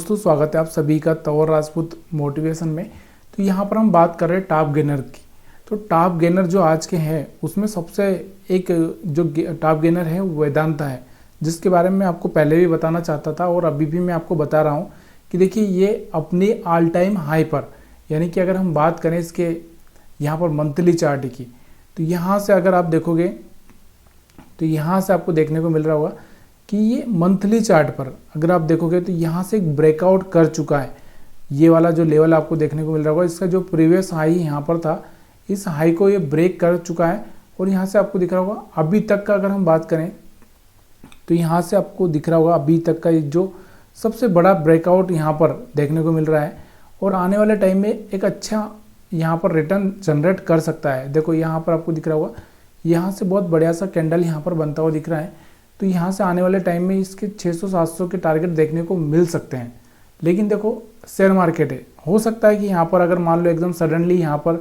दोस्तों स्वागत है आप सभी का तौर राजपूत मोटिवेशन में। तो यहाँ पर हम बात कर रहे हैं टॉप गेनर की। तो टॉप गेनर जो आज के हैं उसमें सबसे एक जो टॉप गेनर है वो वेदांता है, जिसके बारे में आपको पहले भी बताना चाहता था और अभी भी मैं आपको बता रहा हूँ कि देखिए ये अपनी ऑल टाइम हाई पर, यानी कि अगर हम बात करें इसके यहाँ पर मंथली चार्ट की, तो यहाँ से अगर आप देखोगे तो यहाँ से आपको देखने को मिल रहा होगा कि ये मंथली चार्ट पर अगर आप देखोगे तो यहाँ से एक ब्रेकआउट कर चुका है। ये वाला जो लेवल आपको देखने को मिल रहा होगा, इसका जो प्रीवियस हाई यहाँ पर था, इस हाई को ये ब्रेक कर चुका है और यहाँ से आपको दिख रहा होगा अभी तक का अगर हम बात करें तो यहाँ से आपको दिख रहा होगा अभी तक का जो सबसे बड़ा ब्रेकआउट यहाँ पर देखने को मिल रहा है और आने वाले टाइम में एक अच्छा यहाँ पर रिटर्न जनरेट कर सकता है। देखो यहाँ पर आपको दिख रहा होगा, यहाँ से बहुत बढ़िया सा कैंडल यहाँ पर बनता हुआ दिख रहा है। तो यहाँ से आने वाले टाइम में इसके 600-700 के टारगेट देखने को मिल सकते हैं। लेकिन देखो शेयर मार्केट है, हो सकता है कि यहाँ पर अगर मान लो एकदम सडनली यहाँ पर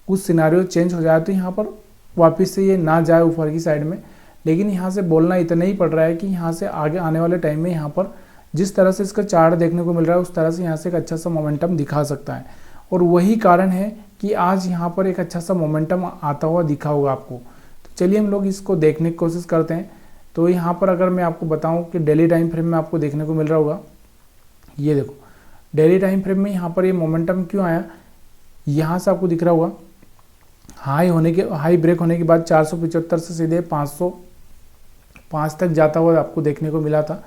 कुछ सिनारियो चेंज हो जाए तो यहाँ पर वापस से ये ना जाए ऊपर की साइड में। लेकिन यहाँ से बोलना इतना ही पड़ रहा है कि यहाँ से आगे आने वाले टाइम में यहाँ पर जिस तरह से इसका चार्ट देखने को मिल रहा है उस तरह से यहाँ से एक अच्छा सा मोमेंटम दिखा सकता है। और वही कारण है कि आज यहाँ पर एक अच्छा सा मोमेंटम आता हुआ दिखा होगा आपको। तो चलिए हम लोग इसको देखने की कोशिश करते हैं। तो यहाँ पर अगर मैं आपको बताऊं कि डेली टाइम फ्रेम में आपको देखने को मिल रहा होगा, ये देखो डेली टाइम फ्रेम में यहाँ पर ये मोमेंटम क्यों आया, यहाँ से आपको दिख रहा होगा हाई ब्रेक होने के बाद 475 से सीधे 505 तक जाता हुआ आपको देखने को मिला था।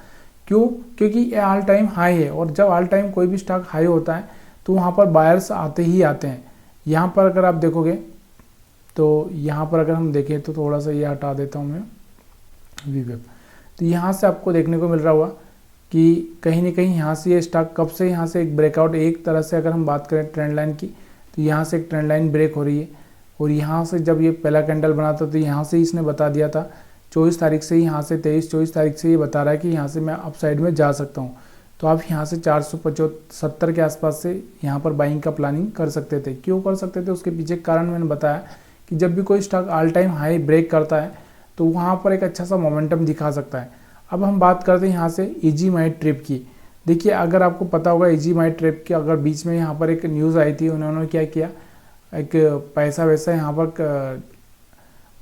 क्यों? क्योंकि ये ऑल टाइम हाई है और जब ऑल टाइम कोई भी स्टॉक हाई होता है तो वहाँ पर बायर्स आते ही आते हैं। यहाँ पर अगर आप देखोगे तो यहाँ पर अगर हम देखें तो थोड़ा सा ये हटा देता हूँ मैं वीवेब, तो यहाँ से आपको देखने को मिल रहा होगा कि कहीं ना कहीं यहाँ से ये स्टॉक कब से यहाँ से एक ब्रेकआउट, एक तरह से अगर हम बात करें ट्रेंड लाइन की तो यहाँ से एक ट्रेंड लाइन ब्रेक हो रही है और यहाँ से जब ये पहला कैंडल बना था तो यहाँ से इसने बता दिया था 24 तारीख से, यहाँ से 23-24 तारीख से ये बता रहा है कि यहाँ से मैं अप साइड में जा सकता हूँ। तो आप यहाँ से 475 के आसपास से यहाँ पर बाइंग का प्लानिंग कर सकते थे। क्यों कर सकते थे, उसके पीछे कारण मैंने बताया कि जब भी कोई stock all time high break करता है तो वहाँ पर एक अच्छा सा मोमेंटम दिखा सकता है। अब हम बात करते हैं यहाँ से इजी माई ट्रिप की। देखिए अगर आपको पता होगा इजी माई ट्रिप की, अगर बीच में यहाँ पर एक न्यूज़ आई थी, उन्होंने क्या किया, एक पैसा वैसा यहाँ पर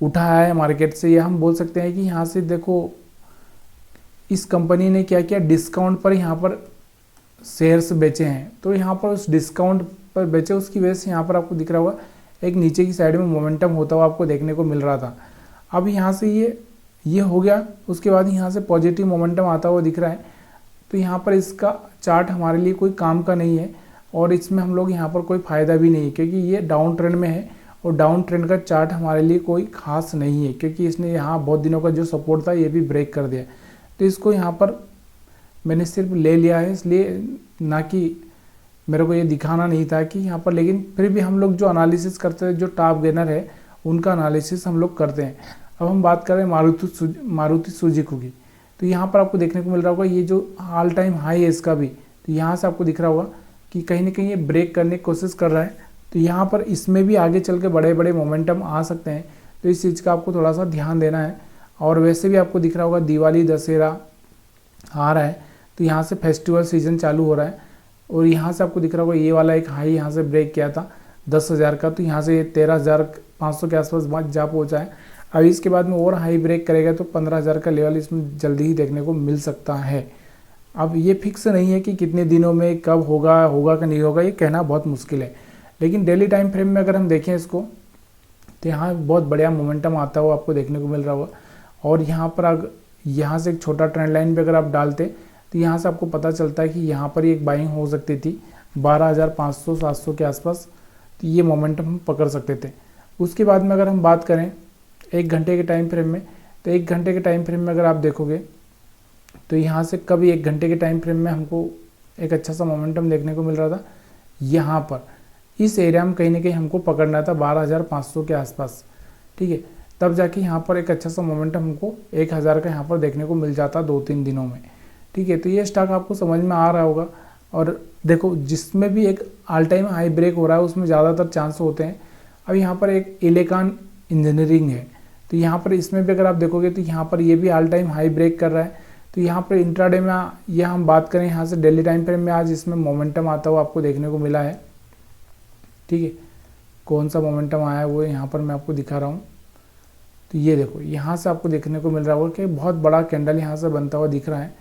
उठाया है मार्केट से, या हम बोल सकते हैं कि यहाँ से देखो इस कंपनी ने क्या किया, डिस्काउंट पर यहाँ पर शेयर्स बेचे हैं। तो यहाँ पर उस डिस्काउंट पर बेचे, उसकी वजह से यहाँ पर आपको दिख रहा होगा एक नीचे की साइड में मोमेंटम होता हुआ आपको देखने को मिल रहा था। अब यहाँ से ये हो गया, उसके बाद यहाँ से पॉजिटिव मोमेंटम आता हुआ दिख रहा है। तो यहाँ पर इसका चार्ट हमारे लिए कोई काम का नहीं है और इसमें हम लोग यहाँ पर कोई फ़ायदा भी नहीं है, क्योंकि ये डाउन ट्रेंड में है और डाउन ट्रेंड का चार्ट हमारे लिए कोई खास नहीं है, क्योंकि इसने यहाँ बहुत दिनों का जो सपोर्ट था ये भी ब्रेक कर दिया। तो इसको यहाँ पर मैंने सिर्फ ले लिया है, इसलिए ना कि मेरे को ये दिखाना नहीं था कि यहाँ पर, लेकिन फिर भी हम लोग जो एनालिसिस करते हैं, जो टॉप गेनर है उनका एनालिसिस हम लोग करते हैं। अब हम बात करें मारुति सुजुकी की, तो यहाँ पर आपको देखने को मिल रहा होगा ये जो ऑल टाइम हाई है इसका भी, तो यहाँ से आपको दिख रहा होगा कि कहीं ना कहीं ये ब्रेक करने की कोशिश कर रहा है। तो यहाँ पर इसमें भी आगे चल के बड़े बड़े मोमेंटम आ सकते हैं, तो इस चीज़ का आपको थोड़ा सा ध्यान देना है। और वैसे भी आपको दिख रहा होगा दिवाली दशहरा आ रहा है, तो यहाँ से फेस्टिवल सीजन चालू हो रहा है और यहाँ से आपको दिख रहा होगा ये वाला एक हाई यहाँ से ब्रेक किया था 10,000 का, तो यहाँ से ये 13,500 के आसपास जा पहुँचा है। अब इसके बाद में और हाई ब्रेक करेगा तो 15,000 का लेवल इसमें जल्दी ही देखने को मिल सकता है। अब ये फिक्स नहीं है कि कितने दिनों में कब होगा कि नहीं होगा, ये कहना बहुत मुश्किल है। लेकिन डेली टाइम फ्रेम में अगर हम देखें इसको तो यहाँ बहुत बढ़िया मोमेंटम आता हुआ आपको देखने को मिल रहा होगा। और यहाँ पर अगर यहाँ से एक छोटा ट्रेंड लाइन पे अगर आप डालते तो यहाँ से आपको पता चलता है कि यहाँ पर एक बाइंग हो सकती थी 12,500-700 के आसपास, तो ये मोमेंटम हम पकड़ सकते थे। उसके बाद में अगर हम बात करें 1 घंटे के टाइम फ्रेम में, तो 1 घंटे के टाइम फ्रेम में अगर आप देखोगे तो यहाँ से कभी 1 घंटे के टाइम फ्रेम में हमको एक अच्छा सा मोमेंटम देखने को मिल रहा था। यहाँ पर इस एरिया में कहीं ना कहीं हमको पकड़ना था 12,500 के आसपास, ठीक है, तब जाके यहाँ पर एक अच्छा सा मोमेंटम हमको 1,000 का यहाँ पर देखने को मिल जाता 2-3 दिनों में, ठीक है। तो ये स्टॉक आपको समझ में आ रहा होगा। और देखो जिसमें भी एक ऑल टाइम हाई ब्रेक हो रहा है उसमें ज़्यादातर चांस होते हैं। अब यहाँ पर एक इलेकान इंजीनियरिंग है, तो यहाँ पर इसमें भी अगर आप देखोगे तो यहाँ पर ये भी ऑल टाइम हाई ब्रेक कर रहा है। तो यहाँ पर इंट्राडे में ये हम बात करें यहाँ से डेली टाइम फ्रेम में, आज इसमें मोमेंटम आता हुआ आपको देखने को मिला है। ठीक है, कौन सा मोमेंटम आया है वो यहाँ पर मैं आपको दिखा रहा हूँ। तो ये देखो यहाँ से आपको देखने को मिल रहा होगा कि बहुत बड़ा कैंडल यहाँ से बनता हुआ दिख रहा है।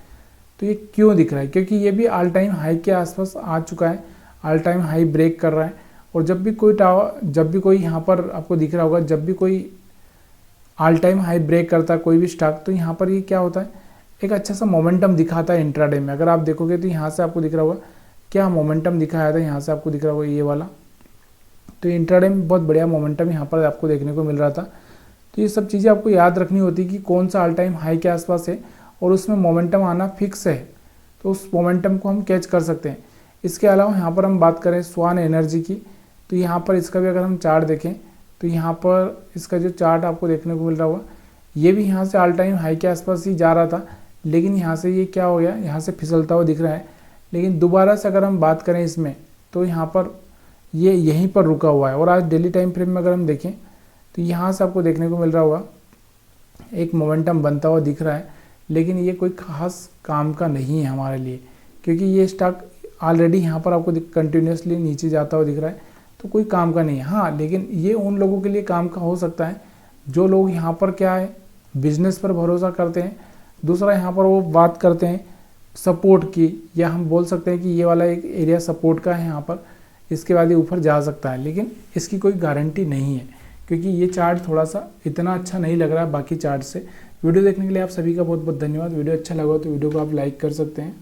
तो ये क्यों दिख रहा है? क्योंकि ये भी ऑल टाइम हाई के आसपास आ चुका है, ऑल टाइम हाई ब्रेक कर रहा है। और जब भी कोई यहाँ पर आपको दिख रहा होगा, जब भी कोई ऑल टाइम हाई ब्रेक करता है कोई भी स्टॉक, तो यहाँ पर ये क्या होता है, एक अच्छा सा मोमेंटम दिखाता है इंट्राडे में। अगर आप देखोगे तो यहाँ से आपको दिख रहा होगा क्या मोमेंटम दिखाया था, यहाँ से आपको दिख रहा होगा ये वाला। तो इंट्राडे में बहुत बढ़िया मोमेंटम यहाँ पर आपको देखने को मिल रहा था। तो ये सब चीज़ें आपको याद रखनी होती है कि कौन सा ऑल टाइम हाई के आसपास है और उसमें मोमेंटम आना फिक्स है, तो उस मोमेंटम को हम कैच कर सकते हैं। इसके अलावा यहाँ पर हम बात करें स्वान एनर्जी की, तो यहाँ पर इसका भी अगर हम चार्ट देखें तो यहाँ पर इसका जो चार्ट आपको देखने को मिल रहा होगा, ये भी यहाँ से ऑल टाइम हाई के आसपास ही जा रहा था, लेकिन यहाँ से ये क्या हो गया, यहाँ से फिसलता हुआ दिख रहा है। लेकिन दोबारा से अगर हम बात करें इसमें, तो यहाँ पर ये यहीं पर रुका हुआ है। और आज डेली टाइम फ्रेम में अगर हम देखें तो यहाँ से आपको देखने को मिल रहा होगा एक मोमेंटम बनता हुआ दिख रहा है, लेकिन ये कोई खास काम का नहीं है हमारे लिए, क्योंकि ये स्टॉक ऑलरेडी यहाँ पर आपको कंटिन्यूसली नीचे जाता हुआ दिख रहा है, तो कोई काम का नहीं है। हाँ, लेकिन ये उन लोगों के लिए काम का हो सकता है जो लोग यहाँ पर क्या है, बिजनेस पर भरोसा करते हैं। दूसरा यहाँ पर वो बात करते हैं सपोर्ट की, या हम बोल सकते हैं कि ये वाला एक एरिया सपोर्ट का है यहाँ पर, इसके बाद ये ऊपर जा सकता है, लेकिन इसकी कोई गारंटी नहीं है, क्योंकि ये चार्ट थोड़ा सा इतना अच्छा नहीं लग रहा है बाकी चार्ट से। वीडियो देखने के लिए आप सभी का बहुत बहुत धन्यवाद। वीडियो अच्छा लगा तो वीडियो को आप लाइक कर सकते हैं।